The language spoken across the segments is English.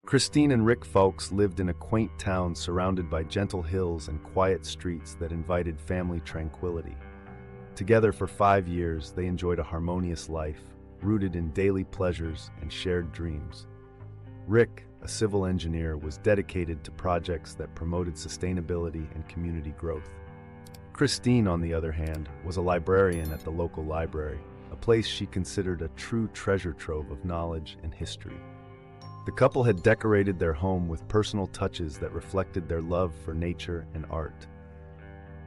Christine and Rick Folks lived in a quaint town surrounded by gentle hills and quiet streets that invited family tranquility. Together for 5 years, they enjoyed a harmonious life, rooted in daily pleasures and shared dreams. Rick, a civil engineer, was dedicated to projects that promoted sustainability and community growth. Christine, on the other hand, was a librarian at the local library, a place she considered a true treasure trove of knowledge and history. The couple had decorated their home with personal touches that reflected their love for nature and art.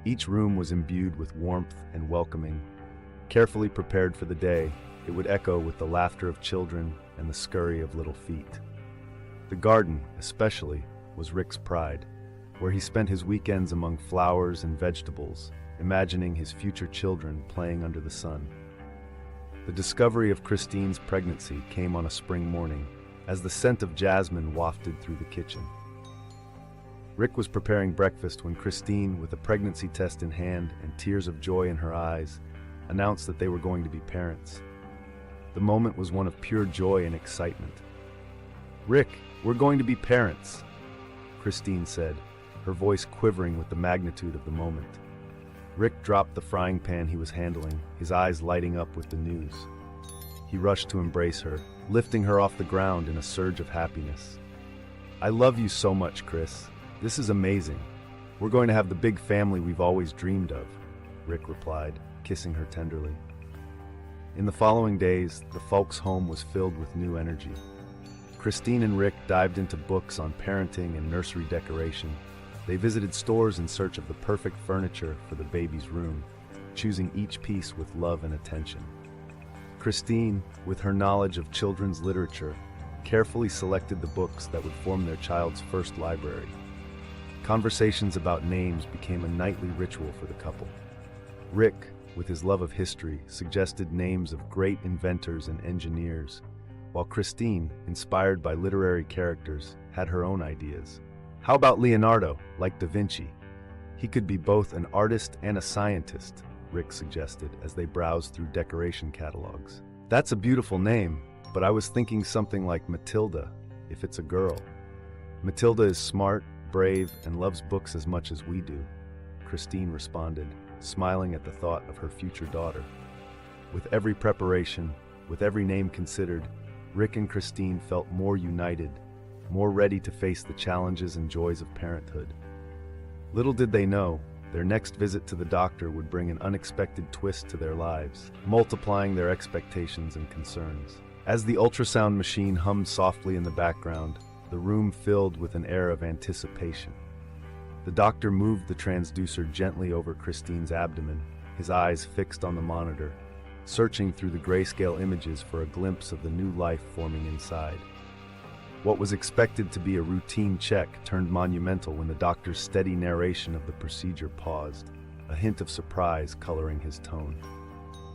Each room was imbued with warmth and welcoming. Carefully prepared for the day, it would echo with the laughter of children and the scurry of little feet. The garden, especially, was Rick's pride, where he spent his weekends among flowers and vegetables, imagining his future children playing under the sun. The discovery of Christine's pregnancy came on a spring morning, as the scent of jasmine wafted through the kitchen. Rick was preparing breakfast when Christine, with a pregnancy test in hand and tears of joy in her eyes, announced that they were going to be parents. The moment was one of pure joy and excitement. "Rick, we're going to be parents," Christine said, her voice quivering with the magnitude of the moment. Rick dropped the frying pan he was handling, his eyes lighting up with the news. He rushed to embrace her, lifting her off the ground in a surge of happiness. "I love you so much, Chris. This is amazing. We're going to have the big family we've always dreamed of," Rick replied, kissing her tenderly. In the following days, the Folks' home was filled with new energy. Christine and Rick dived into books on parenting and nursery decoration. They visited stores in search of the perfect furniture for the baby's room, choosing each piece with love and attention. Christine, with her knowledge of children's literature, carefully selected the books that would form their child's first library. Conversations about names became a nightly ritual for the couple. Rick, with his love of history, suggested names of great inventors and engineers, while Christine, inspired by literary characters, had her own ideas. "How about Leonardo, like Da Vinci? He could be both an artist and a scientist," Rick suggested as they browsed through decoration catalogs. "That's a beautiful name, but I was thinking something like Matilda, if it's a girl. Matilda is smart, brave, and loves books as much as we do," Christine responded, smiling at the thought of her future daughter. With every preparation, with every name considered, Rick and Christine felt more united, more ready to face the challenges and joys of parenthood. Little did they know, their next visit to the doctor would bring an unexpected twist to their lives, multiplying their expectations and concerns. As the ultrasound machine hummed softly in the background, the room filled with an air of anticipation. The doctor moved the transducer gently over Christine's abdomen, his eyes fixed on the monitor, searching through the grayscale images for a glimpse of the new life forming inside. What was expected to be a routine check turned monumental when the doctor's steady narration of the procedure paused, a hint of surprise coloring his tone.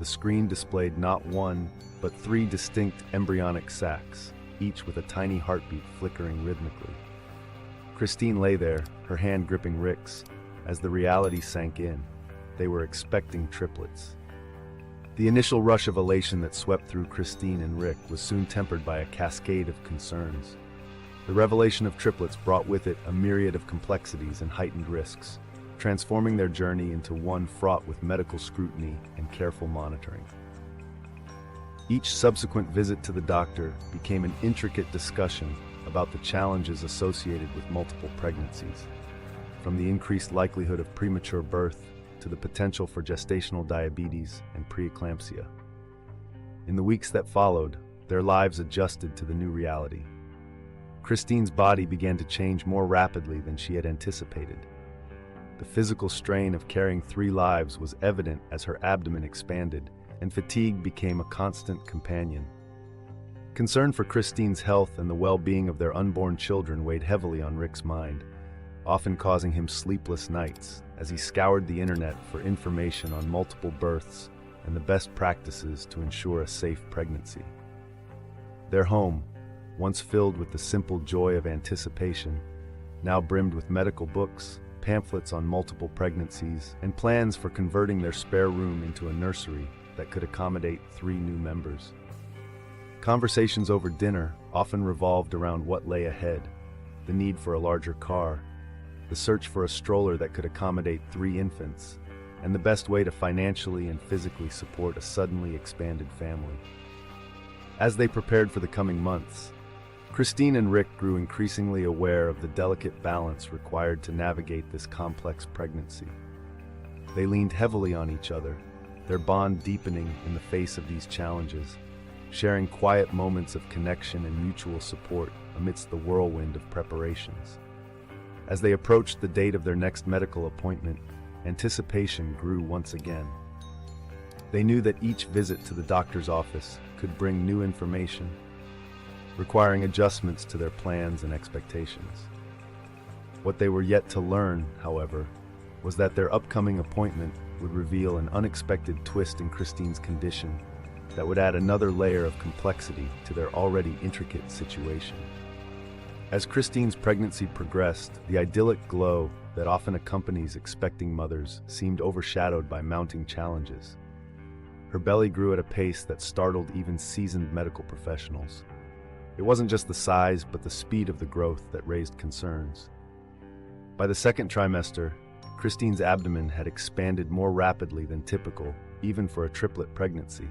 The screen displayed not one, but 3 distinct embryonic sacs, each with a tiny heartbeat flickering rhythmically. Christine lay there, her hand gripping Rick's, as the reality sank in. They were expecting triplets. The initial rush of elation that swept through Christine and Rick was soon tempered by a cascade of concerns. The revelation of triplets brought with it a myriad of complexities and heightened risks, transforming their journey into one fraught with medical scrutiny and careful monitoring. Each subsequent visit to the doctor became an intricate discussion about the challenges associated with multiple pregnancies, from the increased likelihood of premature birth to the potential for gestational diabetes and preeclampsia. In the weeks that followed, their lives adjusted to the new reality. Christine's body began to change more rapidly than she had anticipated. The physical strain of carrying 3 lives was evident as her abdomen expanded, and fatigue became a constant companion. Concern for Christine's health and the well-being of their unborn children weighed heavily on Rick's mind, often causing him sleepless nights as he scoured the internet for information on multiple births and the best practices to ensure a safe pregnancy. Their home, once filled with the simple joy of anticipation, now brimmed with medical books, pamphlets on multiple pregnancies, and plans for converting their spare room into a nursery that could accommodate 3 new members. Conversations over dinner often revolved around what lay ahead: the need for a larger car, the search for a stroller that could accommodate 3 infants, and the best way to financially and physically support a suddenly expanded family. As they prepared for the coming months, Christine and Rick grew increasingly aware of the delicate balance required to navigate this complex pregnancy. They leaned heavily on each other, their bond deepening in the face of these challenges, sharing quiet moments of connection and mutual support amidst the whirlwind of preparations. As they approached the date of their next medical appointment, anticipation grew once again. They knew that each visit to the doctor's office could bring new information, requiring adjustments to their plans and expectations. What they were yet to learn, however, was that their upcoming appointment would reveal an unexpected twist in Christine's condition that would add another layer of complexity to their already intricate situation. As Christine's pregnancy progressed, the idyllic glow that often accompanies expecting mothers seemed overshadowed by mounting challenges. Her belly grew at a pace that startled even seasoned medical professionals. It wasn't just the size, but the speed of the growth that raised concerns. By the second trimester, Christine's abdomen had expanded more rapidly than typical, even for a triplet pregnancy,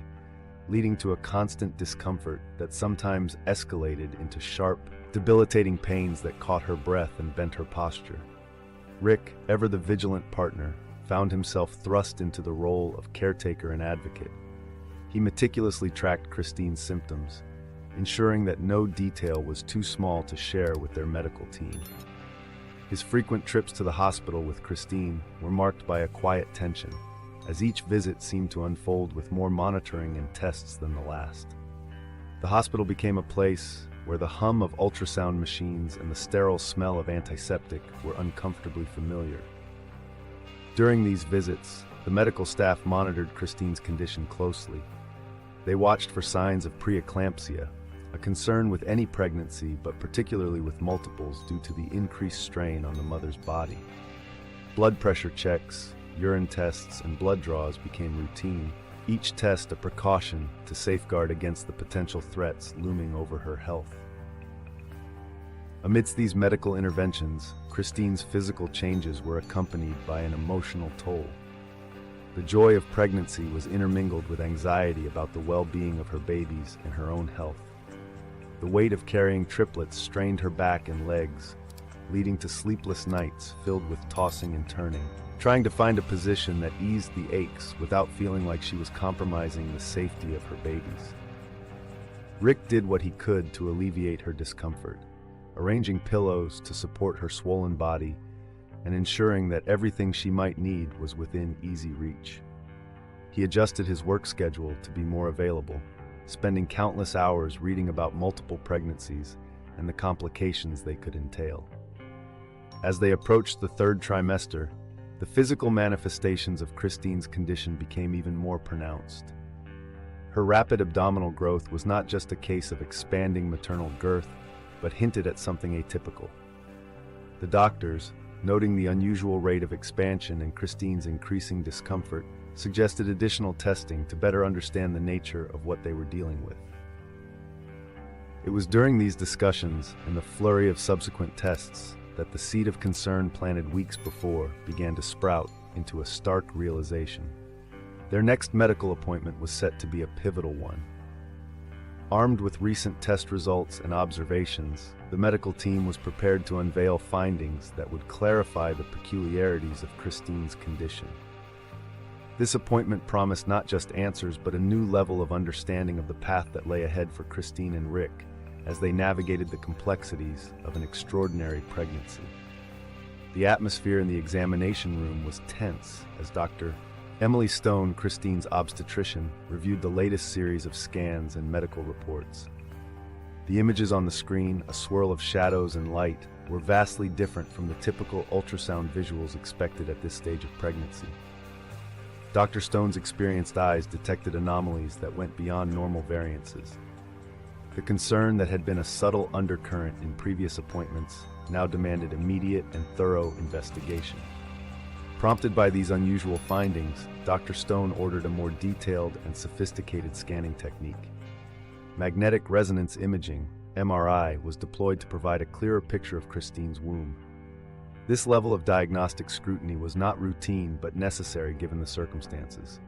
leading to a constant discomfort that sometimes escalated into sharp, debilitating pains that caught her breath and bent her posture. Rick, ever the vigilant partner, found himself thrust into the role of caretaker and advocate. He meticulously tracked Christine's symptoms, ensuring that no detail was too small to share with their medical team. His frequent trips to the hospital with Christine were marked by a quiet tension, as each visit seemed to unfold with more monitoring and tests than the last. The hospital became a place where the hum of ultrasound machines and the sterile smell of antiseptic were uncomfortably familiar. During these visits, the medical staff monitored Christine's condition closely. They watched for signs of preeclampsia, a concern with any pregnancy, but particularly with multiples due to the increased strain on the mother's body. Blood pressure checks, urine tests, and blood draws became routine, each test a precaution to safeguard against the potential threats looming over her health. Amidst these medical interventions, Christine's physical changes were accompanied by an emotional toll. The joy of pregnancy was intermingled with anxiety about the well-being of her babies and her own health. The weight of carrying triplets strained her back and legs, leading to sleepless nights filled with tossing and turning, trying to find a position that eased the aches without feeling like she was compromising the safety of her babies. Rick did what he could to alleviate her discomfort, arranging pillows to support her swollen body and ensuring that everything she might need was within easy reach. He adjusted his work schedule to be more available, spending countless hours reading about multiple pregnancies and the complications they could entail. As they approached the 3rd trimester, the physical manifestations of Christine's condition became even more pronounced. Her rapid abdominal growth was not just a case of expanding maternal girth, but hinted at something atypical. The doctors, noting the unusual rate of expansion and Christine's increasing discomfort, suggested additional testing to better understand the nature of what they were dealing with. It was during these discussions and the flurry of subsequent tests that the seed of concern planted weeks before began to sprout into a stark realization. Their next medical appointment was set to be a pivotal one. Armed with recent test results and observations, the medical team was prepared to unveil findings that would clarify the peculiarities of Christine's condition. This appointment promised not just answers, but a new level of understanding of the path that lay ahead for Christine and Rick as they navigated the complexities of an extraordinary pregnancy. The atmosphere in the examination room was tense as Dr. Emily Stone, Christine's obstetrician, reviewed the latest series of scans and medical reports. The images on the screen, a swirl of shadows and light, were vastly different from the typical ultrasound visuals expected at this stage of pregnancy. Dr. Stone's experienced eyes detected anomalies that went beyond normal variances. The concern that had been a subtle undercurrent in previous appointments now demanded immediate and thorough investigation. Prompted by these unusual findings, Dr. Stone ordered a more detailed and sophisticated scanning technique. Magnetic resonance imaging, MRI, was deployed to provide a clearer picture of Christine's womb. This level of diagnostic scrutiny was not routine but necessary given the circumstances.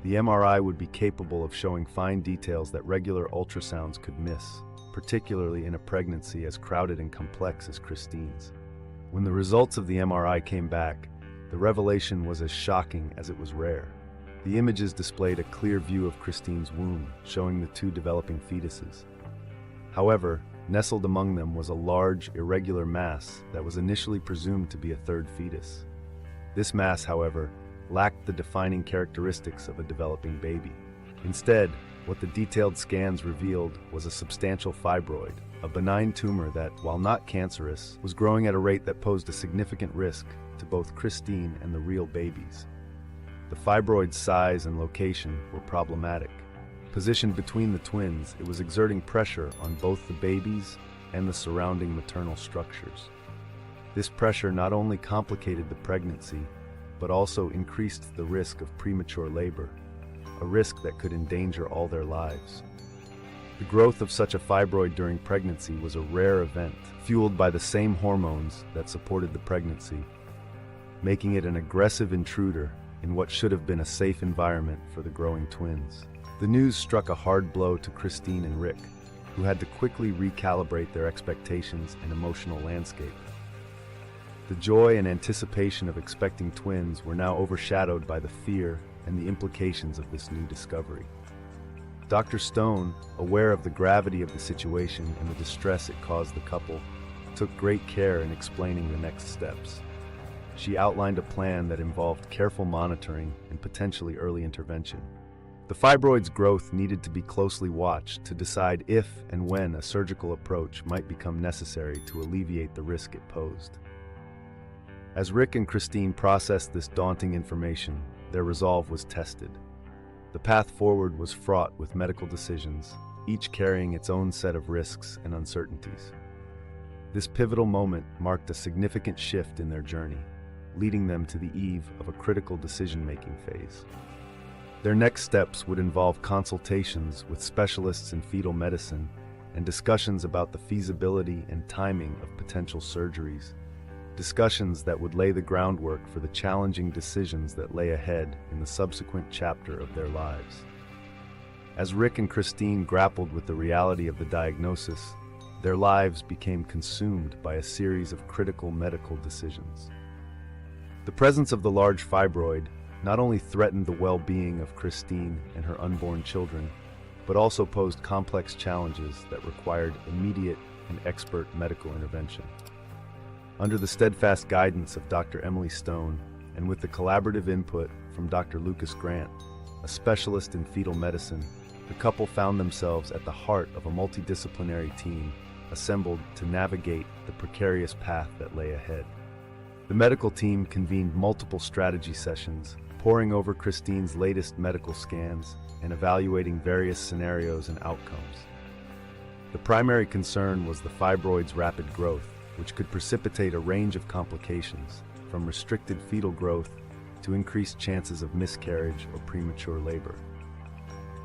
The MRI would be capable of showing fine details that regular ultrasounds could miss, particularly in a pregnancy as crowded and complex as Christine's. When the results of the MRI came back, the revelation was as shocking as it was rare. The images displayed a clear view of Christine's womb, showing the two developing fetuses. However, nestled among them was a large, irregular mass that was initially presumed to be a third fetus. This mass, however, lacked the defining characteristics of a developing baby. Instead, what the detailed scans revealed was a substantial fibroid, a benign tumor that, while not cancerous, was growing at a rate that posed a significant risk to both Christine and the real babies. The fibroid's size and location were problematic. Positioned between the twins, it was exerting pressure on both the babies and the surrounding maternal structures. This pressure not only complicated the pregnancy, but also increased the risk of premature labor, a risk that could endanger all their lives. The growth of such a fibroid during pregnancy was a rare event, fueled by the same hormones that supported the pregnancy, making it an aggressive intruder in what should have been a safe environment for the growing twins. The news struck a hard blow to Christine and Rick, who had to quickly recalibrate their expectations and emotional landscape. The joy and anticipation of expecting twins were now overshadowed by the fear and the implications of this new discovery. Dr. Stone, aware of the gravity of the situation and the distress it caused the couple, took great care in explaining the next steps. She outlined a plan that involved careful monitoring and potentially early intervention. The fibroid's growth needed to be closely watched to decide if and when a surgical approach might become necessary to alleviate the risk it posed. As Rick and Christine processed this daunting information, their resolve was tested. The path forward was fraught with medical decisions, each carrying its own set of risks and uncertainties. This pivotal moment marked a significant shift in their journey, leading them to the eve of a critical decision-making phase. Their next steps would involve consultations with specialists in fetal medicine and discussions about the feasibility and timing of potential surgeries, discussions that would lay the groundwork for the challenging decisions that lay ahead in the subsequent chapter of their lives. As Rick and Christine grappled with the reality of the diagnosis, their lives became consumed by a series of critical medical decisions. The presence of the large fibroid not only threatened the well-being of Christine and her unborn children, but also posed complex challenges that required immediate and expert medical intervention. Under the steadfast guidance of Dr. Emily Stone, and with the collaborative input from Dr. Lucas Grant, a specialist in fetal medicine, the couple found themselves at the heart of a multidisciplinary team assembled to navigate the precarious path that lay ahead. The medical team convened multiple strategy sessions, poring over Christine's latest medical scans and evaluating various scenarios and outcomes. The primary concern was the fibroid's rapid growth, which could precipitate a range of complications, from restricted fetal growth to increased chances of miscarriage or premature labor.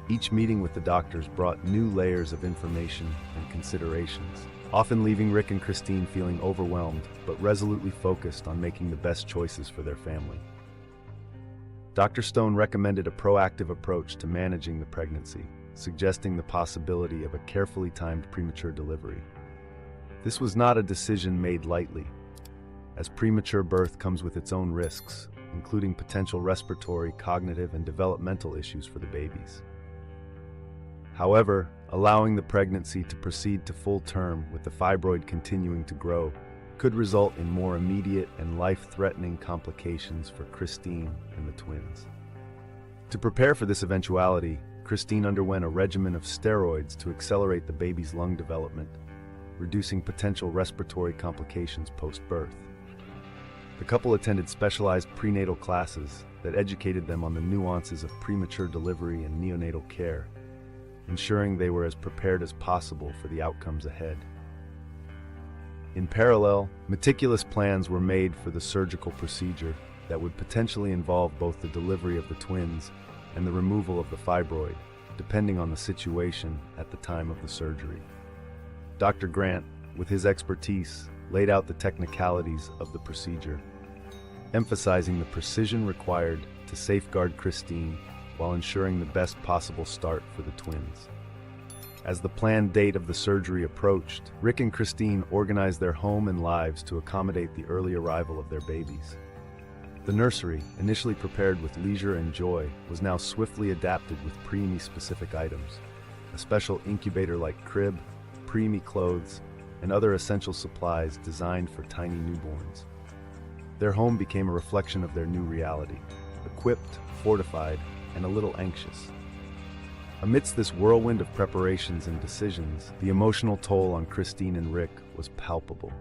Each meeting with the doctors brought new layers of information and considerations, often leaving Rick and Christine feeling overwhelmed but resolutely focused on making the best choices for their family. Dr. Stone recommended a proactive approach to managing the pregnancy, suggesting the possibility of a carefully timed premature delivery. This was not a decision made lightly, as premature birth comes with its own risks, including potential respiratory, cognitive, and developmental issues for the babies. However, allowing the pregnancy to proceed to full term with the fibroid continuing to grow could result in more immediate and life-threatening complications for Christine and the twins. To prepare for this eventuality, Christine underwent a regimen of steroids to accelerate the baby's lung development, reducing potential respiratory complications post-birth. The couple attended specialized prenatal classes that educated them on the nuances of premature delivery and neonatal care, ensuring they were as prepared as possible for the outcomes ahead. In parallel, meticulous plans were made for the surgical procedure that would potentially involve both the delivery of the twins and the removal of the fibroid, depending on the situation at the time of the surgery. Dr. Grant, with his expertise, laid out the technicalities of the procedure, emphasizing the precision required to safeguard Christine while ensuring the best possible start for the twins. As the planned date of the surgery approached, Rick and Christine organized their home and lives to accommodate the early arrival of their babies. The nursery, initially prepared with leisure and joy, was now swiftly adapted with preemie-specific items, a special incubator-like crib, preemie clothes, and other essential supplies designed for tiny newborns. Their home became a reflection of their new reality, equipped, fortified, and a little anxious. Amidst this whirlwind of preparations and decisions, the emotional toll on Christine and Rick was palpable.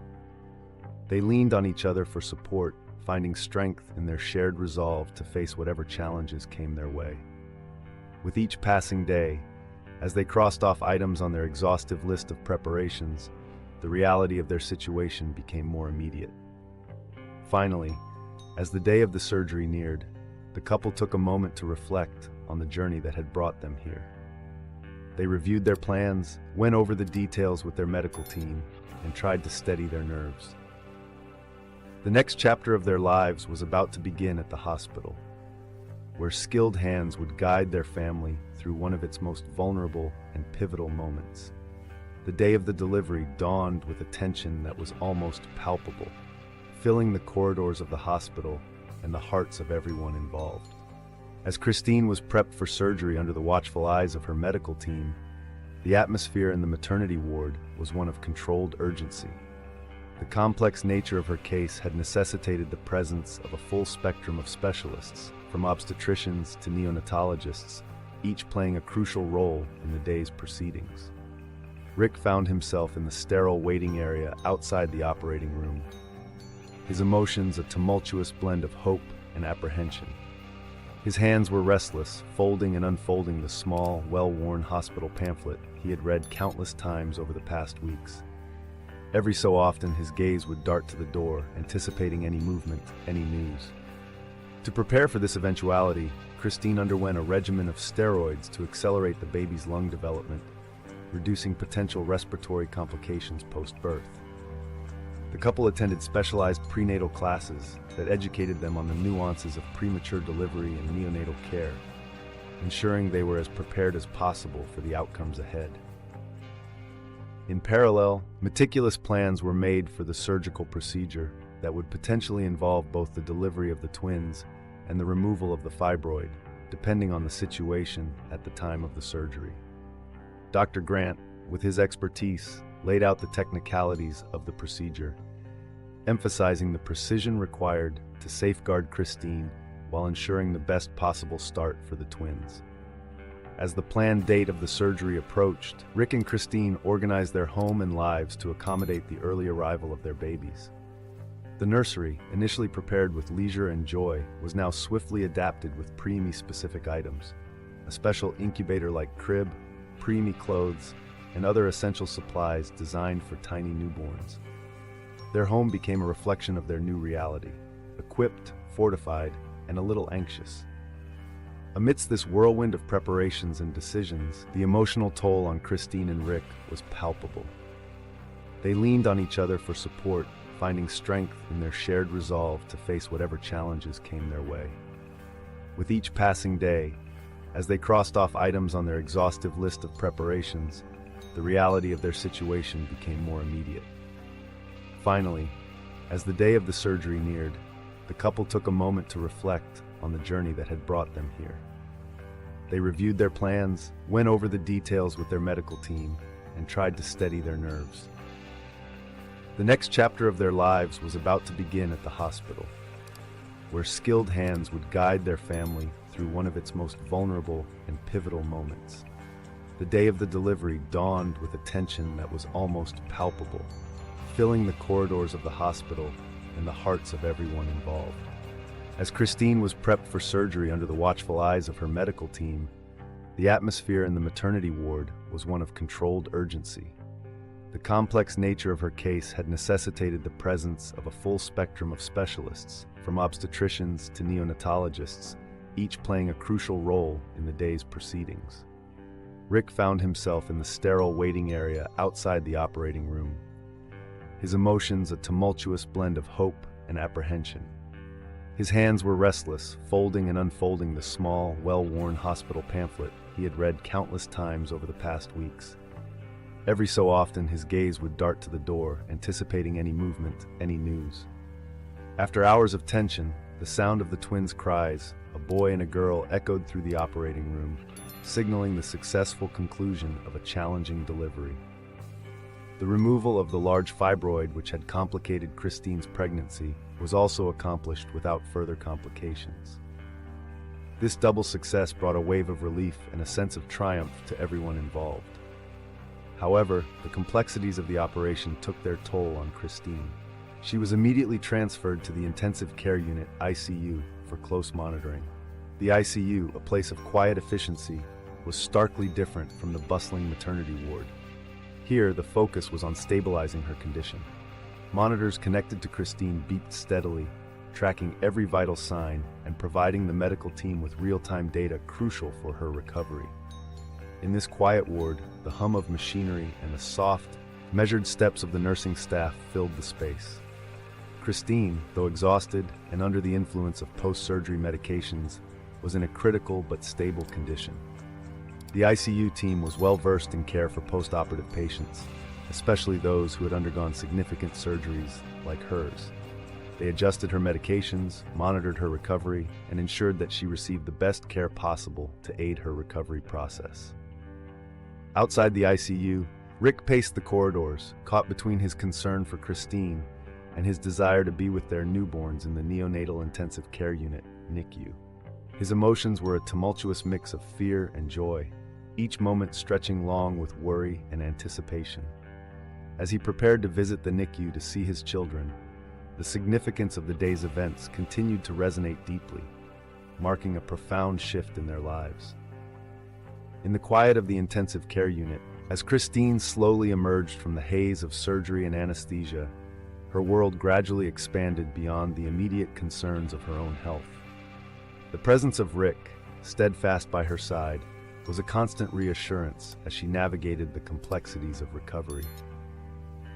They leaned on each other for support, finding strength in their shared resolve to face whatever challenges came their way. With each passing day, as they crossed off items on their exhaustive list of preparations, the reality of their situation became more immediate. Finally, as the day of the surgery neared, the couple took a moment to reflect on the journey that had brought them here. They reviewed their plans, went over the details with their medical team, and tried to steady their nerves. The next chapter of their lives was about to begin at the hospital, where skilled hands would guide their family through one of its most vulnerable and pivotal moments. The day of the delivery dawned with a tension that was almost palpable, filling the corridors of the hospital and the hearts of everyone involved. As Christine was prepped for surgery under the watchful eyes of her medical team, the atmosphere in the maternity ward was one of controlled urgency. The complex nature of her case had necessitated the presence of a full spectrum of specialists, from obstetricians to neonatologists, each playing a crucial role in the day's proceedings. Rick found himself in the sterile waiting area outside the operating room, his emotions a tumultuous blend of hope and apprehension. His hands were restless, folding and unfolding the small, well-worn hospital pamphlet he had read countless times over the past weeks. Every so often, his gaze would dart to the door, anticipating any movement, any news. To prepare for this eventuality, Christine underwent a regimen of steroids to accelerate the baby's lung development, reducing potential respiratory complications post-birth. The couple attended specialized prenatal classes that educated them on the nuances of premature delivery and neonatal care, ensuring they were as prepared as possible for the outcomes ahead. In parallel, meticulous plans were made for the surgical procedure that would potentially involve both the delivery of the twins and the removal of the fibroid, depending on the situation at the time of the surgery. Dr. Grant, with his expertise, laid out the technicalities of the procedure, emphasizing the precision required to safeguard Christine while ensuring the best possible start for the twins. As the planned date of the surgery approached, Rick and Christine organized their home and lives to accommodate the early arrival of their babies. The nursery, initially prepared with leisure and joy, was now swiftly adapted with preemie-specific items, a special incubator-like crib, preemie clothes, and other essential supplies designed for tiny newborns. Their home became a reflection of their new reality, equipped, fortified, and a little anxious. Amidst this whirlwind of preparations and decisions, the emotional toll on Christine and Rick was palpable. They leaned on each other for support, finding strength in their shared resolve to face whatever challenges came their way. With each passing day, as they crossed off items on their exhaustive list of preparations, the reality of their situation became more immediate. Finally, as the day of the surgery neared, the couple took a moment to reflect on the journey that had brought them here. They reviewed their plans, went over the details with their medical team, and tried to steady their nerves. The next chapter of their lives was about to begin at the hospital, where skilled hands would guide their family through one of its most vulnerable and pivotal moments. The day of the delivery dawned with a tension that was almost palpable, filling the corridors of the hospital and the hearts of everyone involved. As Christine was prepped for surgery under the watchful eyes of her medical team, the atmosphere in the maternity ward was one of controlled urgency. The complex nature of her case had necessitated the presence of a full spectrum of specialists, from obstetricians to neonatologists, each playing a crucial role in the day's proceedings. Rick found himself in the sterile waiting area outside the operating room. His emotions a tumultuous blend of hope and apprehension. His hands were restless, folding and unfolding the small, well-worn hospital pamphlet he had read countless times over the past weeks. Every so often, his gaze would dart to the door, anticipating any movement, any news. After hours of tension, the sound of the twins' cries, a boy and a girl, echoed through the operating room, signaling the successful conclusion of a challenging delivery. The removal of the large fibroid which had complicated Christine's pregnancy was also accomplished without further complications. This double success brought a wave of relief and a sense of triumph to everyone involved. However, the complexities of the operation took their toll on Christine. She was immediately transferred to the intensive care unit (ICU) for close monitoring. The ICU, a place of quiet efficiency, was starkly different from the bustling maternity ward. Here, the focus was on stabilizing her condition. Monitors connected to Christine beeped steadily, tracking every vital sign and providing the medical team with real-time data crucial for her recovery. In this quiet ward, the hum of machinery and the soft, measured steps of the nursing staff filled the space. Christine, though exhausted and under the influence of post-surgery medications, was in a critical but stable condition. The ICU team was well versed in care for post-operative patients, especially those who had undergone significant surgeries like hers. They adjusted her medications, monitored her recovery, and ensured that she received the best care possible to aid her recovery process. Outside the ICU, Rick paced the corridors, caught between his concern for Christine and his desire to be with their newborns in the neonatal intensive care unit, NICU. His emotions were a tumultuous mix of fear and joy, each moment stretching long with worry and anticipation. As he prepared to visit the NICU to see his children, the significance of the day's events continued to resonate deeply, marking a profound shift in their lives. In the quiet of the intensive care unit, as Christine slowly emerged from the haze of surgery and anesthesia, her world gradually expanded beyond the immediate concerns of her own health. The presence of Rick, steadfast by her side, was a constant reassurance as she navigated the complexities of recovery.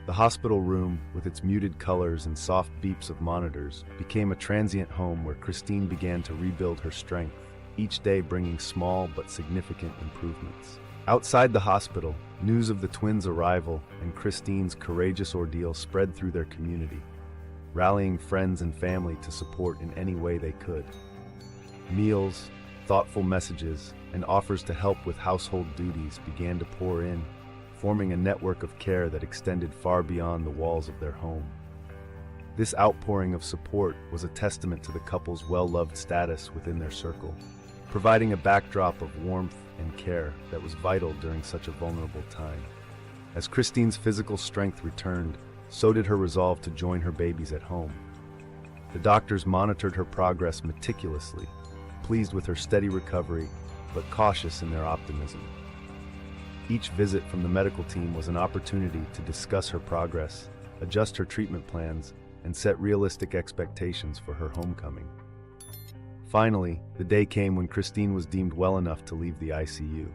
The hospital room, with its muted colors and soft beeps of monitors, became a transient home where Christine began to rebuild her strength, each day bringing small but significant improvements. Outside the hospital, news of the twins' arrival and Christine's courageous ordeal spread through their community, rallying friends and family to support in any way they could. Meals, thoughtful messages, and offers to help with household duties began to pour in, forming a network of care that extended far beyond the walls of their home. This outpouring of support was a testament to the couple's well-loved status within their circle, providing a backdrop of warmth and care that was vital during such a vulnerable time. As Christine's physical strength returned, so did her resolve to join her babies at home. The doctors monitored her progress meticulously, pleased with her steady recovery, but cautious in their optimism. Each visit from the medical team was an opportunity to discuss her progress, adjust her treatment plans, and set realistic expectations for her homecoming. Finally, the day came when Christine was deemed well enough to leave the ICU.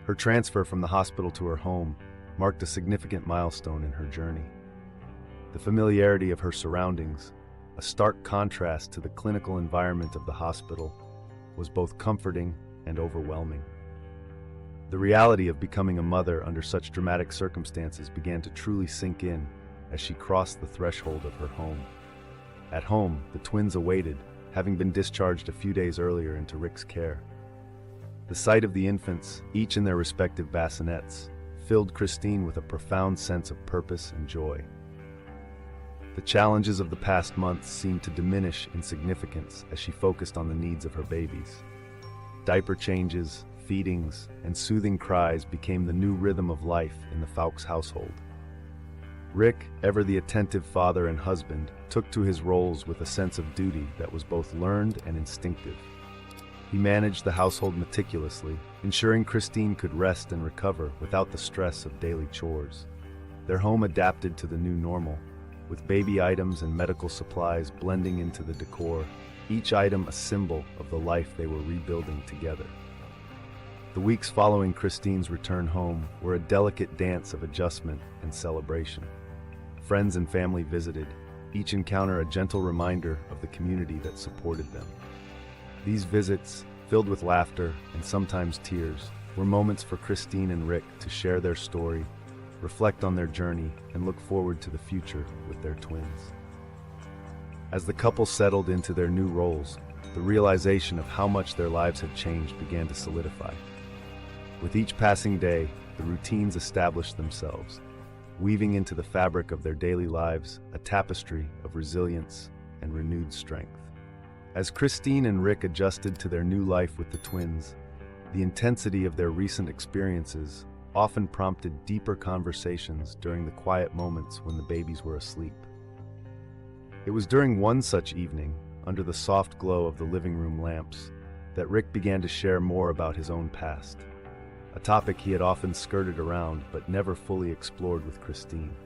Her transfer from the hospital to her home marked a significant milestone in her journey. The familiarity of her surroundings, a stark contrast to the clinical environment of the hospital, was both comforting and overwhelming. The reality of becoming a mother under such dramatic circumstances began to truly sink in as she crossed the threshold of her home. At home, the twins awaited, having been discharged a few days earlier into Rick's care. The sight of the infants, each in their respective bassinets, filled Christine with a profound sense of purpose and joy. The challenges of the past months seemed to diminish in significance as she focused on the needs of her babies. Diaper changes, feedings, and soothing cries became the new rhythm of life in the Fawkes household. Rick, ever the attentive father and husband, took to his roles with a sense of duty that was both learned and instinctive. He managed the household meticulously, ensuring Christine could rest and recover without the stress of daily chores. Their home adapted to the new normal, with baby items and medical supplies blending into the decor, each item a symbol of the life they were rebuilding together. The weeks following Christine's return home were a delicate dance of adjustment and celebration. Friends and family visited, each encounter a gentle reminder of the community that supported them. These visits, filled with laughter and sometimes tears, were moments for Christine and Rick to share their story, reflect on their journey, and look forward to the future with their twins. As the couple settled into their new roles, the realization of how much their lives had changed began to solidify. With each passing day, the routines established themselves, weaving into the fabric of their daily lives a tapestry of resilience and renewed strength. As Christine and Rick adjusted to their new life with the twins, the intensity of their recent experiences often prompted deeper conversations during the quiet moments when the babies were asleep. It was during one such evening, under the soft glow of the living room lamps, that Rick began to share more about his own past, a topic he had often skirted around but never fully explored with Christine.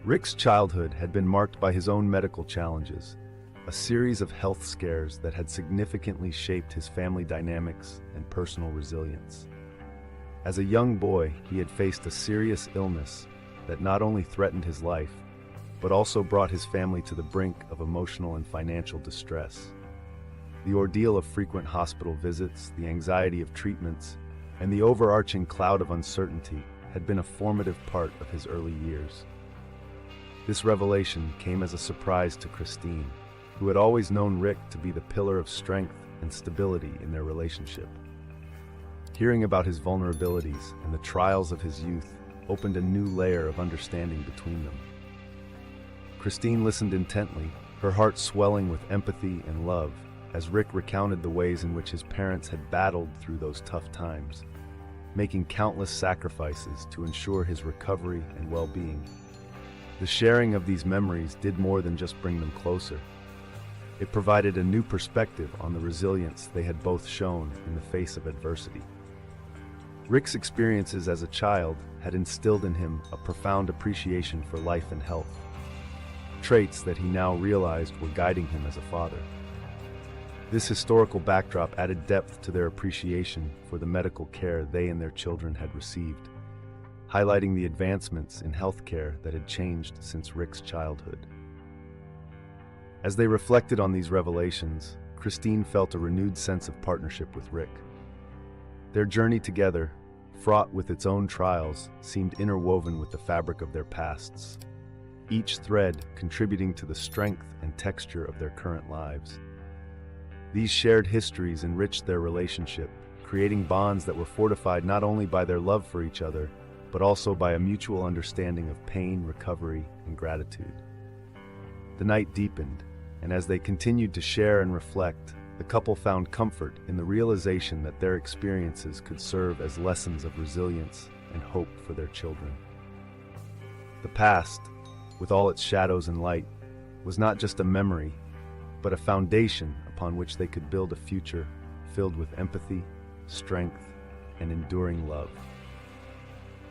Rick's childhood had been marked by his own medical challenges, a series of health scares that had significantly shaped his family dynamics and personal resilience. As a young boy, he had faced a serious illness that not only threatened his life, but also brought his family to the brink of emotional and financial distress. The ordeal of frequent hospital visits, the anxiety of treatments, and the overarching cloud of uncertainty had been a formative part of his early years. This revelation came as a surprise to Christine, who had always known Rick to be the pillar of strength and stability in their relationship. Hearing about his vulnerabilities and the trials of his youth opened a new layer of understanding between them. Christine listened intently, her heart swelling with empathy and love, as Rick recounted the ways in which his parents had battled through those tough times, making countless sacrifices to ensure his recovery and well-being. The sharing of these memories did more than just bring them closer. It provided a new perspective on the resilience they had both shown in the face of adversity. Rick's experiences as a child had instilled in him a profound appreciation for life and health, traits that he now realized were guiding him as a father. This historical backdrop added depth to their appreciation for the medical care they and their children had received, highlighting the advancements in healthcare that had changed since Rick's childhood. As they reflected on these revelations, Christine felt a renewed sense of partnership with Rick. Their journey together, fraught with its own trials, seemed interwoven with the fabric of their pasts, each thread contributing to the strength and texture of their current lives. These shared histories enriched their relationship, creating bonds that were fortified not only by their love for each other, but also by a mutual understanding of pain, recovery, and gratitude. The night deepened, and as they continued to share and reflect, the couple found comfort in the realization that their experiences could serve as lessons of resilience and hope for their children. The past, with all its shadows and light, was not just a memory, but a foundation upon which they could build a future filled with empathy, strength, and enduring love.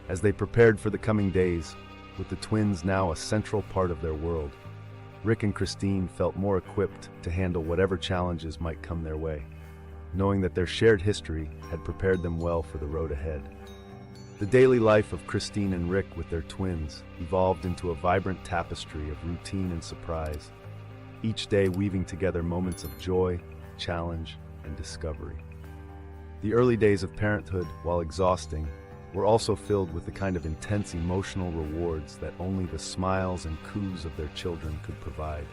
As they prepared for the coming days, with the twins now a central part of their world, Rick and Christine felt more equipped to handle whatever challenges might come their way, knowing that their shared history had prepared them well for the road ahead. The daily life of Christine and Rick with their twins evolved into a vibrant tapestry of routine and surprise, each day weaving together moments of joy, challenge, and discovery. The early days of parenthood, while exhausting, were also filled with the kind of intense emotional rewards that only the smiles and coos of their children could provide.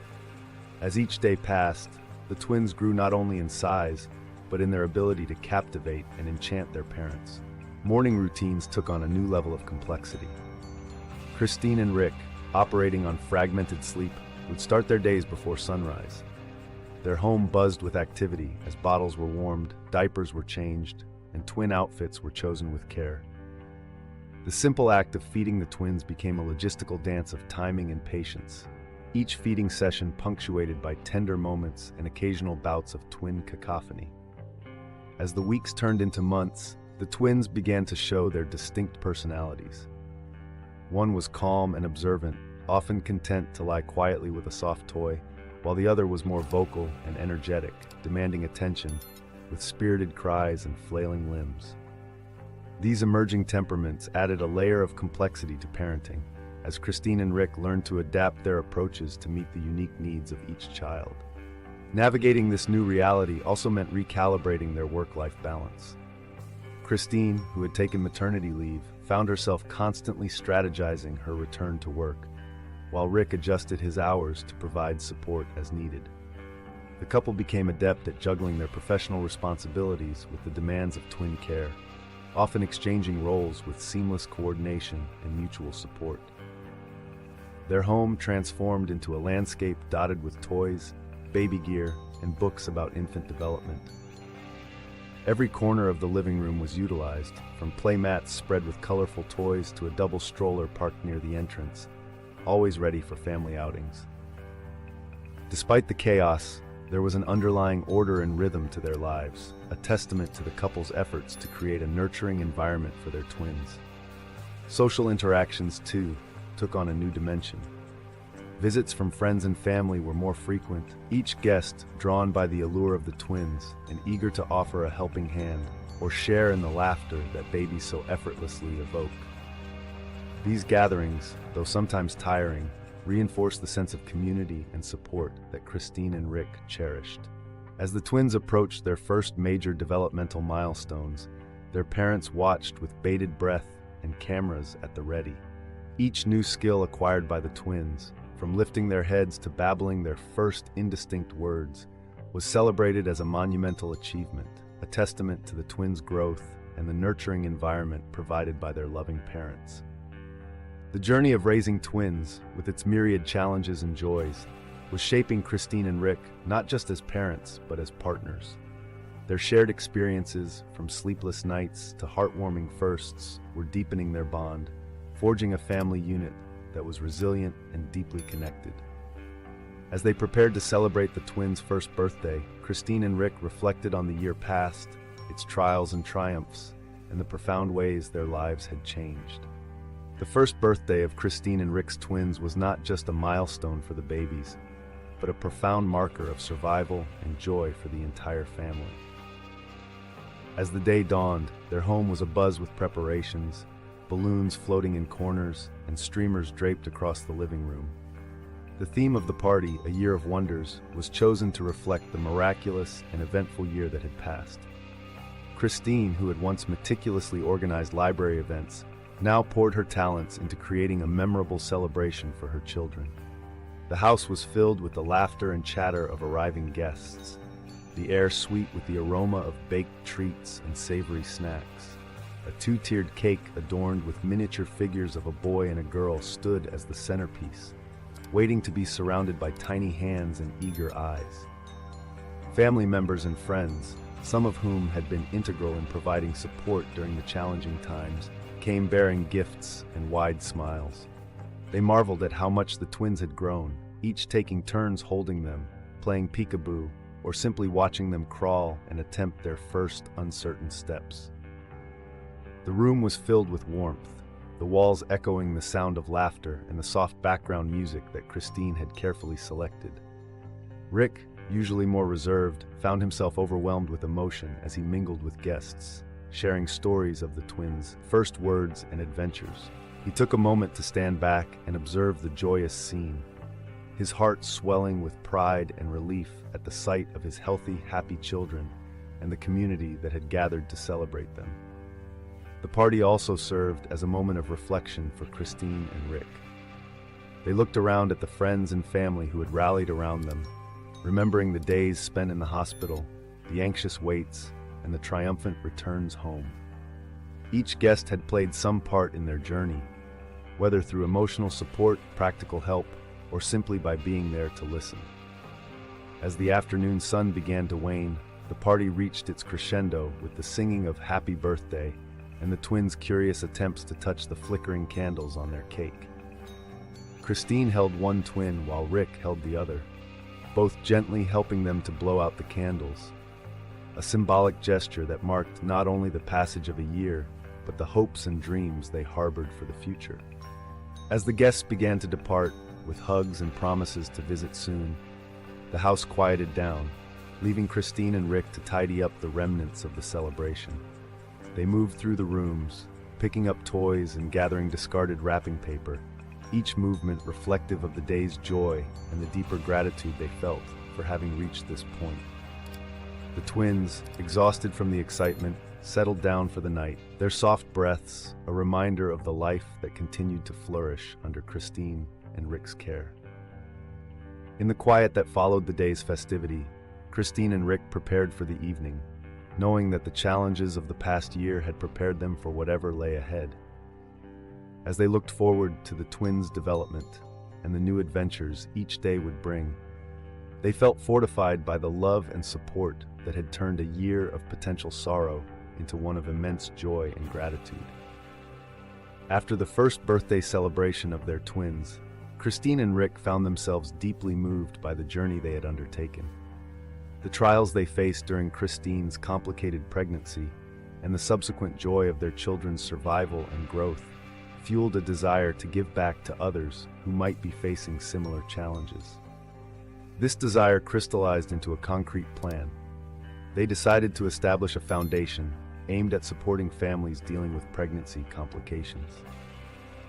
As each day passed, the twins grew not only in size, but in their ability to captivate and enchant their parents. Morning routines took on a new level of complexity. Christine and Rick, operating on fragmented sleep, would start their days before sunrise. Their home buzzed with activity as bottles were warmed, diapers were changed, and twin outfits were chosen with care. The simple act of feeding the twins became a logistical dance of timing and patience, each feeding session punctuated by tender moments and occasional bouts of twin cacophony. As the weeks turned into months, the twins began to show their distinct personalities. One was calm and observant, often content to lie quietly with a soft toy, while the other was more vocal and energetic, demanding attention, with spirited cries and flailing limbs. These emerging temperaments added a layer of complexity to parenting, as Christine and Rick learned to adapt their approaches to meet the unique needs of each child. Navigating this new reality also meant recalibrating their work-life balance. Christine, who had taken maternity leave, found herself constantly strategizing her return to work, while Rick adjusted his hours to provide support as needed. The couple became adept at juggling their professional responsibilities with the demands of twin care, often exchanging roles with seamless coordination and mutual support. Their home transformed into a landscape dotted with toys, baby gear, and books about infant development. Every corner of the living room was utilized, from play mats spread with colorful toys to a double stroller parked near the entrance, always ready for family outings. Despite the chaos, there was an underlying order and rhythm to their lives, a testament to the couple's efforts to create a nurturing environment for their twins. Social interactions, too, took on a new dimension. Visits from friends and family were more frequent, each guest drawn by the allure of the twins and eager to offer a helping hand or share in the laughter that babies so effortlessly evoke. These gatherings, though sometimes tiring, reinforced the sense of community and support that Christine and Rick cherished. As the twins approached their first major developmental milestones, their parents watched with bated breath and cameras at the ready. Each new skill acquired by the twins, from lifting their heads to babbling their first indistinct words, was celebrated as a monumental achievement, a testament to the twins' growth and the nurturing environment provided by their loving parents. The journey of raising twins, with its myriad challenges and joys, was shaping Christine and Rick not just as parents, but as partners. Their shared experiences, from sleepless nights to heartwarming firsts, were deepening their bond, forging a family unit that was resilient and deeply connected. As they prepared to celebrate the twins' first birthday, Christine and Rick reflected on the year past, its trials and triumphs, and the profound ways their lives had changed. The first birthday of Christine and Rick's twins was not just a milestone for the babies, but a profound marker of survival and joy for the entire family. As the day dawned, their home was abuzz with preparations, balloons floating in corners, and streamers draped across the living room. The theme of the party, A Year of Wonders, was chosen to reflect the miraculous and eventful year that had passed. Christine, who had once meticulously organized library events, now poured her talents into creating a memorable celebration for her children. The house was filled with the laughter and chatter of arriving guests, the air sweet with the aroma of baked treats and savory snacks. A two-tiered cake adorned with miniature figures of a boy and a girl stood as the centerpiece, waiting to be surrounded by tiny hands and eager eyes. Family members and friends, some of whom had been integral in providing support during the challenging times, came bearing gifts and wide smiles. They marveled at how much the twins had grown, each taking turns holding them, playing peekaboo, or simply watching them crawl and attempt their first uncertain steps. The room was filled with warmth, the walls echoing the sound of laughter and the soft background music that Christine had carefully selected. Rick, usually more reserved, found himself overwhelmed with emotion as he mingled with guests, sharing stories of the twins' first words and adventures. He took a moment to stand back and observe the joyous scene, his heart swelling with pride and relief at the sight of his healthy, happy children and the community that had gathered to celebrate them. The party also served as a moment of reflection for Christine and Rick. They looked around at the friends and family who had rallied around them, remembering the days spent in the hospital, the anxious waits, and the triumphant returns home. Each guest had played some part in their journey, whether through emotional support, practical help, or simply by being there to listen. As the afternoon sun began to wane, the party reached its crescendo with the singing of Happy Birthday and the twins' curious attempts to touch the flickering candles on their cake. Christine held one twin while Rick held the other, both gently helping them to blow out the candles, a symbolic gesture that marked not only the passage of a year, but the hopes and dreams they harbored for the future. As the guests began to depart, with hugs and promises to visit soon, the house quieted down, leaving Christine and Rick to tidy up the remnants of the celebration. They moved through the rooms, picking up toys and gathering discarded wrapping paper, each movement reflective of the day's joy and the deeper gratitude they felt for having reached this point. The twins, exhausted from the excitement, settled down for the night, their soft breaths a reminder of the life that continued to flourish under Christine and Rick's care. In the quiet that followed the day's festivity, Christine and Rick prepared for the evening, knowing that the challenges of the past year had prepared them for whatever lay ahead. As they looked forward to the twins' development and the new adventures each day would bring, they felt fortified by the love and support that had turned a year of potential sorrow into one of immense joy and gratitude. After the first birthday celebration of their twins, Christine and Rick found themselves deeply moved by the journey they had undertaken. The trials they faced during Christine's complicated pregnancy and the subsequent joy of their children's survival and growth fueled a desire to give back to others who might be facing similar challenges. This desire crystallized into a concrete plan. They decided to establish a foundation aimed at supporting families dealing with pregnancy complications.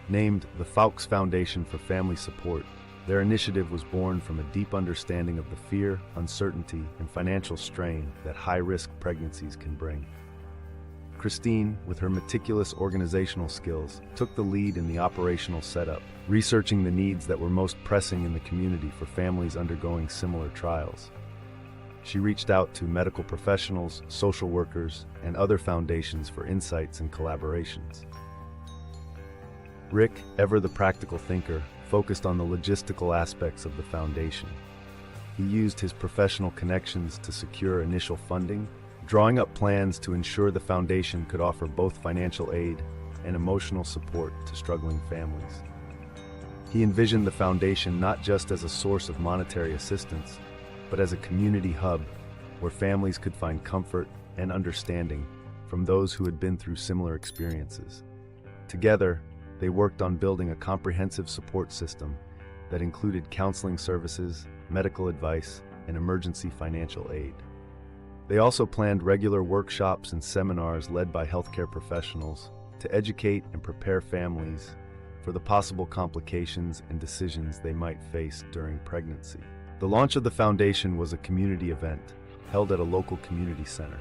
Named the Fawkes Foundation for Family Support, their initiative was born from a deep understanding of the fear, uncertainty, and financial strain that high-risk pregnancies can bring. Christine, with her meticulous organizational skills, took the lead in the operational setup, researching the needs that were most pressing in the community for families undergoing similar trials. She reached out to medical professionals, social workers, and other foundations for insights and collaborations. Rick, ever the practical thinker, focused on the logistical aspects of the foundation. He used his professional connections to secure initial funding, drawing up plans to ensure the foundation could offer both financial aid and emotional support to struggling families. He envisioned the foundation not just as a source of monetary assistance, but as a community hub where families could find comfort and understanding from those who had been through similar experiences. Together, they worked on building a comprehensive support system that included counseling services, medical advice, and emergency financial aid. They also planned regular workshops and seminars led by healthcare professionals to educate and prepare families for the possible complications and decisions they might face during pregnancy. The launch of the foundation was a community event held at a local community center.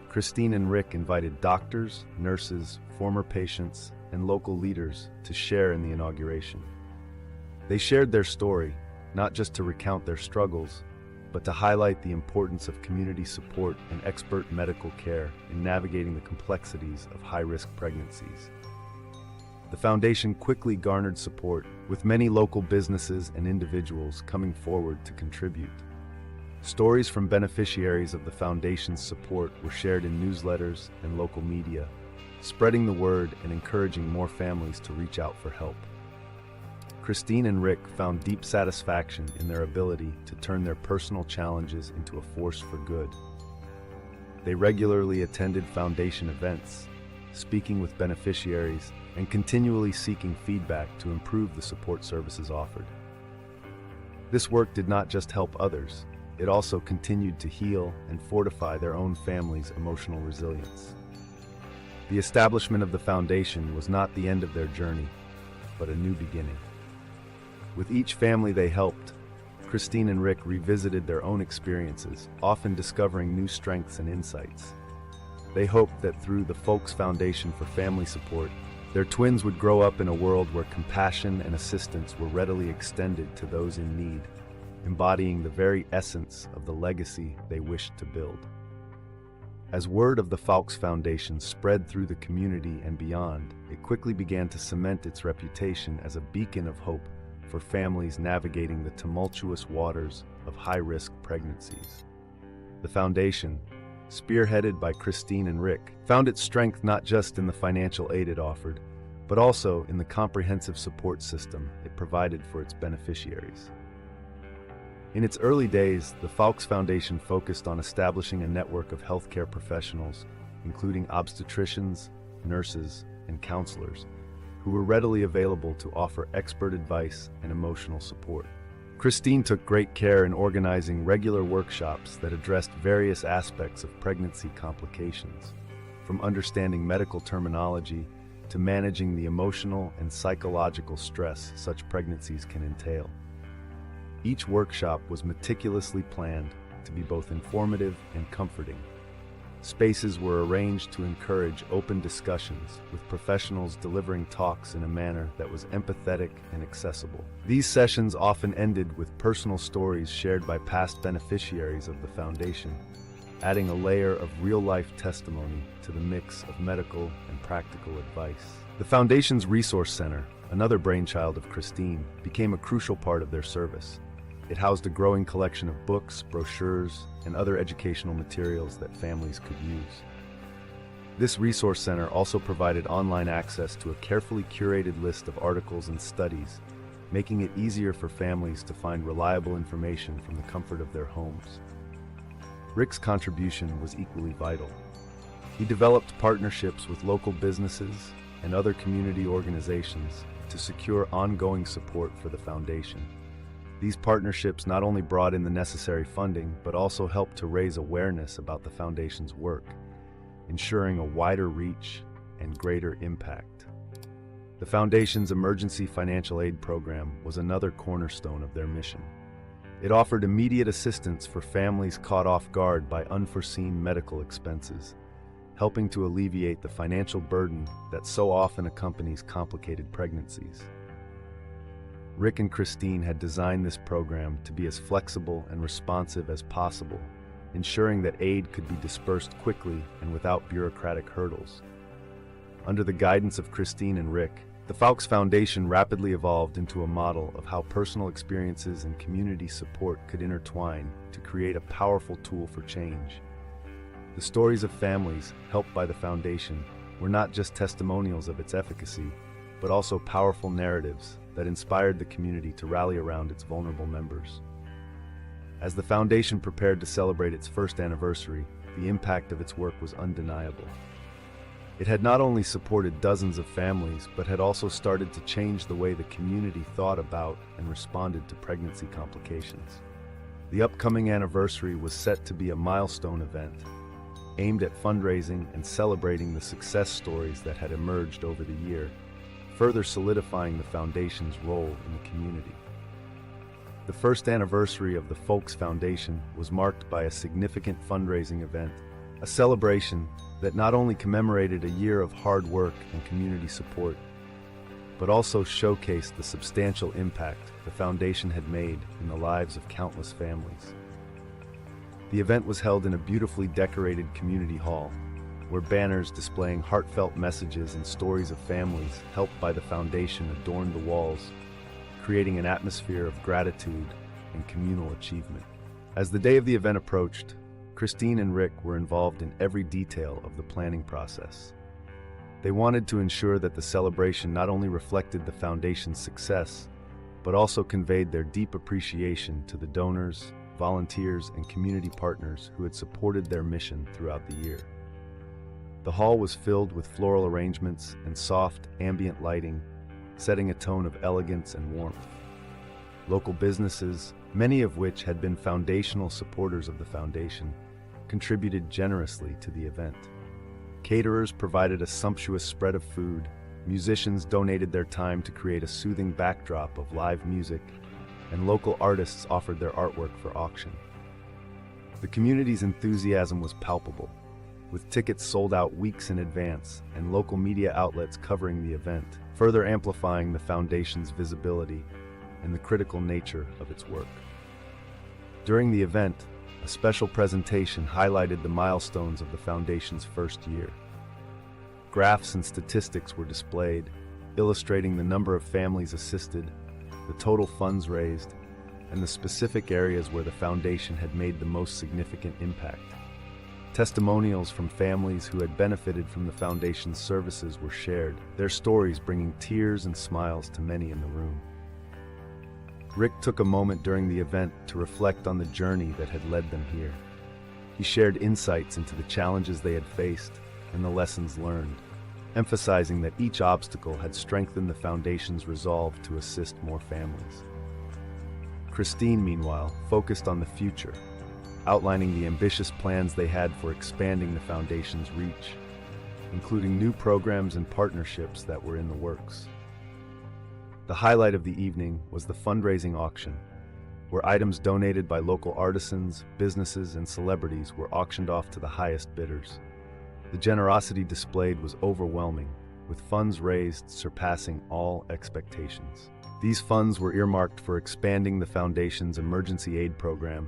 Christine and Rick invited doctors, nurses, former patients, and local leaders to share in the inauguration. They shared their story, not just to recount their struggles, but to highlight the importance of community support and expert medical care in navigating the complexities of high-risk pregnancies. The foundation quickly garnered support, with many local businesses and individuals coming forward to contribute. Stories from beneficiaries of the foundation's support were shared in newsletters and local media, spreading the word and encouraging more families to reach out for help. Christine and Rick found deep satisfaction in their ability to turn their personal challenges into a force for good. They regularly attended foundation events, speaking with beneficiaries, and continually seeking feedback to improve the support services offered. This work did not just help others, it also continued to heal and fortify their own family's emotional resilience. The establishment of the foundation was not the end of their journey, but a new beginning. With each family they helped, Christine and Rick revisited their own experiences, often discovering new strengths and insights. They hoped that through the Fawkes Foundation for Family Support, their twins would grow up in a world where compassion and assistance were readily extended to those in need, embodying the very essence of the legacy they wished to build. As word of the Fawkes Foundation spread through the community and beyond, it quickly began to cement its reputation as a beacon of hope for families navigating the tumultuous waters of high-risk pregnancies. The foundation, spearheaded by Christine and Rick, found its strength not just in the financial aid it offered, but also in the comprehensive support system it provided for its beneficiaries. In its early days, the Fawkes Foundation focused on establishing a network of healthcare professionals, including obstetricians, nurses, and counselors, who were readily available to offer expert advice and emotional support. Christine took great care in organizing regular workshops that addressed various aspects of pregnancy complications, from understanding medical terminology to managing the emotional and psychological stress such pregnancies can entail. Each workshop was meticulously planned to be both informative and comforting. Spaces were arranged to encourage open discussions, with professionals delivering talks in a manner that was empathetic and accessible. These sessions often ended with personal stories shared by past beneficiaries of the foundation, adding a layer of real-life testimony to the mix of medical and practical advice. The Foundation's Resource Center, another brainchild of Christine, became a crucial part of their service. It housed a growing collection of books, brochures, and other educational materials that families could use. This resource center also provided online access to a carefully curated list of articles and studies, making it easier for families to find reliable information from the comfort of their homes. Rick's contribution was equally vital. He developed partnerships with local businesses and other community organizations to secure ongoing support for the foundation. These partnerships not only brought in the necessary funding, but also helped to raise awareness about the foundation's work, ensuring a wider reach and greater impact. The foundation's emergency financial aid program was another cornerstone of their mission. It offered immediate assistance for families caught off guard by unforeseen medical expenses, helping to alleviate the financial burden that so often accompanies complicated pregnancies. Rick and Christine had designed this program to be as flexible and responsive as possible, ensuring that aid could be dispersed quickly and without bureaucratic hurdles. Under the guidance of Christine and Rick, the Fowkes Foundation rapidly evolved into a model of how personal experiences and community support could intertwine to create a powerful tool for change. The stories of families helped by the foundation were not just testimonials of its efficacy, but also powerful narratives that inspired the community to rally around its vulnerable members. As the foundation prepared to celebrate its first anniversary, the impact of its work was undeniable. It had not only supported dozens of families, but had also started to change the way the community thought about and responded to pregnancy complications. The upcoming anniversary was set to be a milestone event, aimed at fundraising and celebrating the success stories that had emerged over the year, further solidifying the foundation's role in the community. The first anniversary of the Fowkes Foundation was marked by a significant fundraising event, a celebration that not only commemorated a year of hard work and community support, but also showcased the substantial impact the foundation had made in the lives of countless families. The event was held in a beautifully decorated community hall, where banners displaying heartfelt messages and stories of families helped by the foundation adorned the walls, creating an atmosphere of gratitude and communal achievement. As the day of the event approached, Christine and Rick were involved in every detail of the planning process. They wanted to ensure that the celebration not only reflected the foundation's success, but also conveyed their deep appreciation to the donors, volunteers, and community partners who had supported their mission throughout the year. The hall was filled with floral arrangements and soft, ambient lighting, setting a tone of elegance and warmth. Local businesses, many of which had been foundational supporters of the foundation, contributed generously to the event. Caterers provided a sumptuous spread of food, musicians donated their time to create a soothing backdrop of live music, and local artists offered their artwork for auction. The community's enthusiasm was palpable, with tickets sold out weeks in advance and local media outlets covering the event, further amplifying the foundation's visibility and the critical nature of its work. During the event, a special presentation highlighted the milestones of the foundation's first year. Graphs and statistics were displayed, illustrating the number of families assisted, the total funds raised, and the specific areas where the foundation had made the most significant impact. Testimonials from families who had benefited from the foundation's services were shared, their stories bringing tears and smiles to many in the room. Rick took a moment during the event to reflect on the journey that had led them here. He shared insights into the challenges they had faced and the lessons learned, emphasizing that each obstacle had strengthened the foundation's resolve to assist more families. Christine, meanwhile, focused on the future, outlining the ambitious plans they had for expanding the foundation's reach. including new programs and partnerships that were in the works. The highlight of the evening was the fundraising auction, where items donated by local artisans, businesses, and celebrities were auctioned off to the highest bidders. The generosity displayed was overwhelming, with funds raised surpassing all expectations. These funds were earmarked for expanding the Foundation's emergency aid program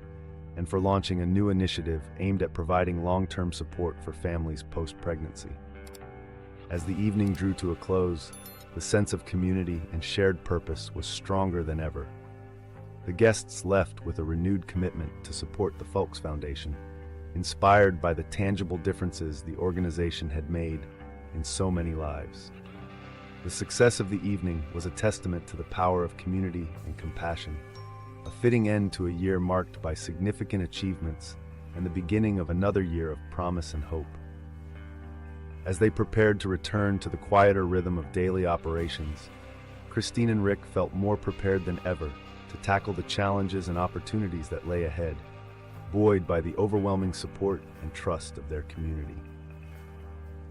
and for launching a new initiative aimed at providing long-term support for families post-pregnancy. As the evening drew to a close, the sense of community and shared purpose was stronger than ever. The guests left with a renewed commitment to support the Folks Foundation, inspired by the tangible differences the organization had made in so many lives. The success of the evening was a testament to the power of community and compassion, a fitting end to a year marked by significant achievements and the beginning of another year of promise and hope. As they prepared to return to the quieter rhythm of daily operations, Christine and Rick felt more prepared than ever to tackle the challenges and opportunities that lay ahead, buoyed by the overwhelming support and trust of their community.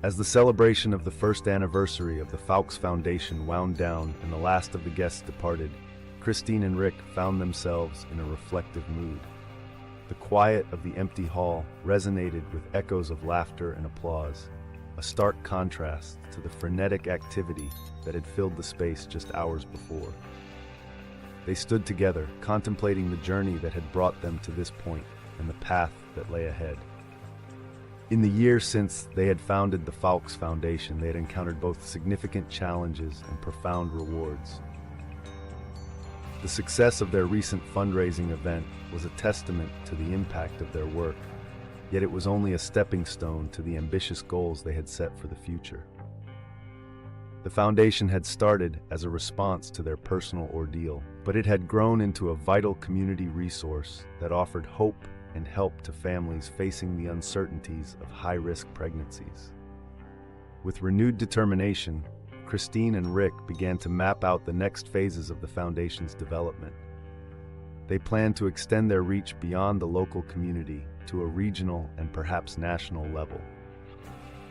As the celebration of the first anniversary of the Folks Foundation wound down and the last of the guests departed, Christine and Rick found themselves in a reflective mood. The quiet of the empty hall resonated with echoes of laughter and applause, a stark contrast to the frenetic activity that had filled the space just hours before. They stood together, contemplating the journey that had brought them to this point and the path that lay ahead. In the year since they had founded the Folks Foundation, they had encountered both significant challenges and profound rewards. The success of their recent fundraising event was a testament to the impact of their work, yet it was only a stepping stone to the ambitious goals they had set for the future. The foundation had started as a response to their personal ordeal, but it had grown into a vital community resource that offered hope and help to families facing the uncertainties of high-risk pregnancies. With renewed determination, Christine and Rick began to map out the next phases of the foundation's development. They planned to extend their reach beyond the local community to a regional and perhaps national level.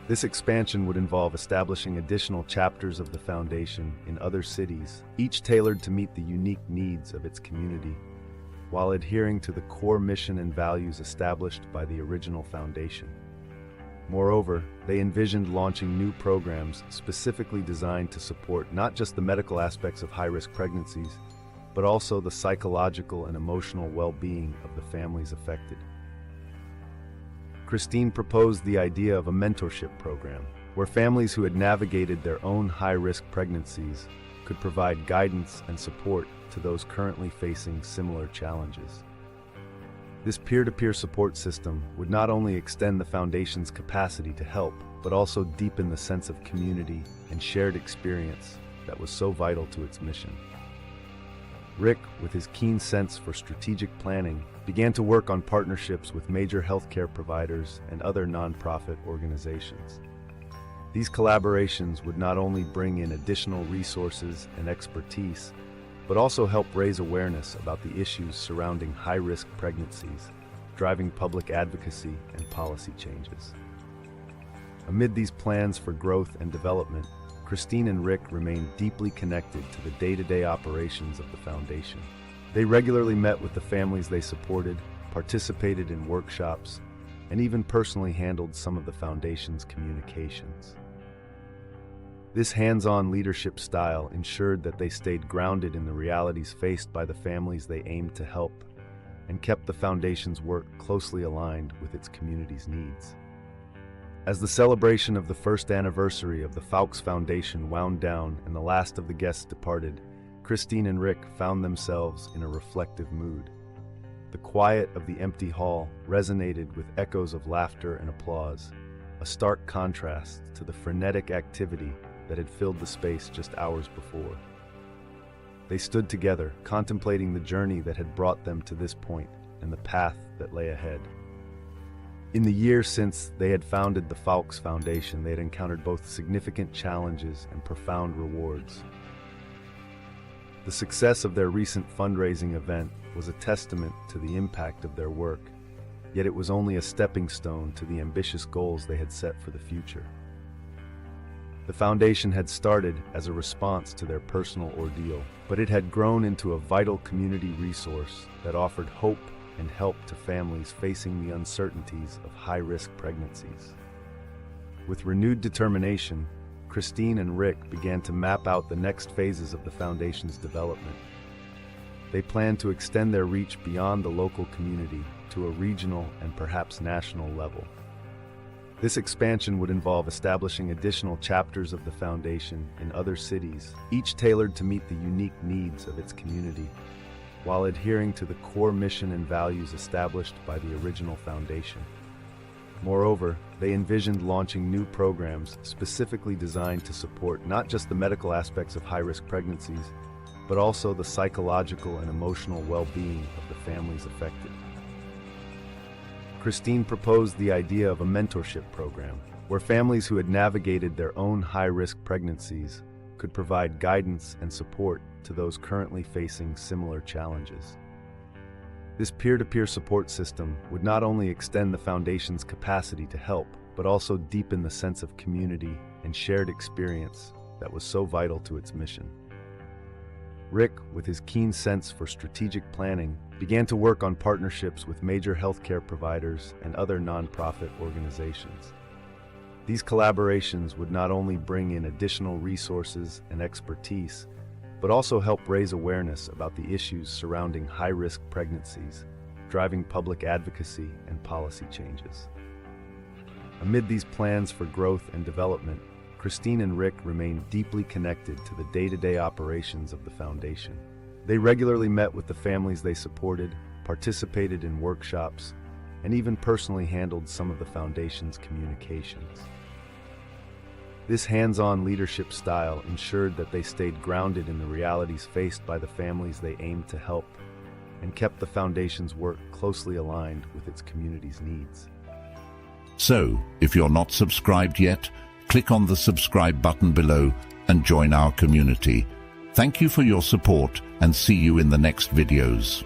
This expansion would involve establishing additional chapters of the foundation in other cities, each tailored to meet the unique needs of its community, while adhering to the core mission and values established by the original foundation. Moreover, they envisioned launching new programs specifically designed to support not just the medical aspects of high-risk pregnancies, but also the psychological and emotional well-being of the families affected. Christine proposed the idea of a mentorship program, where families who had navigated their own high-risk pregnancies could provide guidance and support to those currently facing similar challenges. This peer-to-peer support system would not only extend the foundation's capacity to help, but also deepen the sense of community and shared experience that was so vital to its mission. Rick, with his keen sense for strategic planning, began to work on partnerships with major healthcare providers and other nonprofit organizations. These collaborations would not only bring in additional resources and expertise, but also help raise awareness about the issues surrounding high-risk pregnancies, driving public advocacy and policy changes. Amid these plans for growth and development, Christine and Rick remained deeply connected to the day-to-day operations of the foundation. They regularly met with the families they supported, participated in workshops, and even personally handled some of the foundation's communications. This hands-on leadership style ensured that they stayed grounded in the realities faced by the families they aimed to help, and kept the foundation's work closely aligned with its community's needs. As the celebration of the first anniversary of the Folks Foundation wound down and the last of the guests departed, Christine and Rick found themselves in a reflective mood. The quiet of the empty hall resonated with echoes of laughter and applause, a stark contrast to the frenetic activity that had filled the space just hours before. They stood together, contemplating the journey that had brought them to this point and the path that lay ahead. In the year since they had founded the Folks Foundation, they had encountered both significant challenges and profound rewards. The success of their recent fundraising event was a testament to the impact of their work, yet it was only a stepping stone to the ambitious goals they had set for the future. The foundation had started as a response to their personal ordeal, but it had grown into a vital community resource that offered hope and help to families facing the uncertainties of high-risk pregnancies. With renewed determination, Christine and Rick began to map out the next phases of the foundation's development. They planned to extend their reach beyond the local community to a regional and perhaps national level. This expansion would involve establishing additional chapters of the foundation in other cities, each tailored to meet the unique needs of its community, while adhering to the core mission and values established by the original foundation. Moreover, they envisioned launching new programs specifically designed to support not just the medical aspects of high-risk pregnancies, but also the psychological and emotional well-being of the families affected. Christine proposed the idea of a mentorship program, where families who had navigated their own high-risk pregnancies could provide guidance and support to those currently facing similar challenges. This peer-to-peer support system would not only extend the foundation's capacity to help, but also deepen the sense of community and shared experience that was so vital to its mission. Rick, with his keen sense for strategic planning, began to work on partnerships with major healthcare providers and other nonprofit organizations. These collaborations would not only bring in additional resources and expertise, but also help raise awareness about the issues surrounding high-risk pregnancies, driving public advocacy and policy changes. Amid these plans for growth and development, Christine and Rick remained deeply connected to the day-to-day operations of the foundation. They regularly met with the families they supported, participated in workshops, and even personally handled some of the foundation's communications. This hands-on leadership style ensured that they stayed grounded in the realities faced by the families they aimed to help, and kept the foundation's work closely aligned with its community's needs. So, if you're not subscribed yet, click on the subscribe button below and join our community. Thank you for your support and see you in the next videos.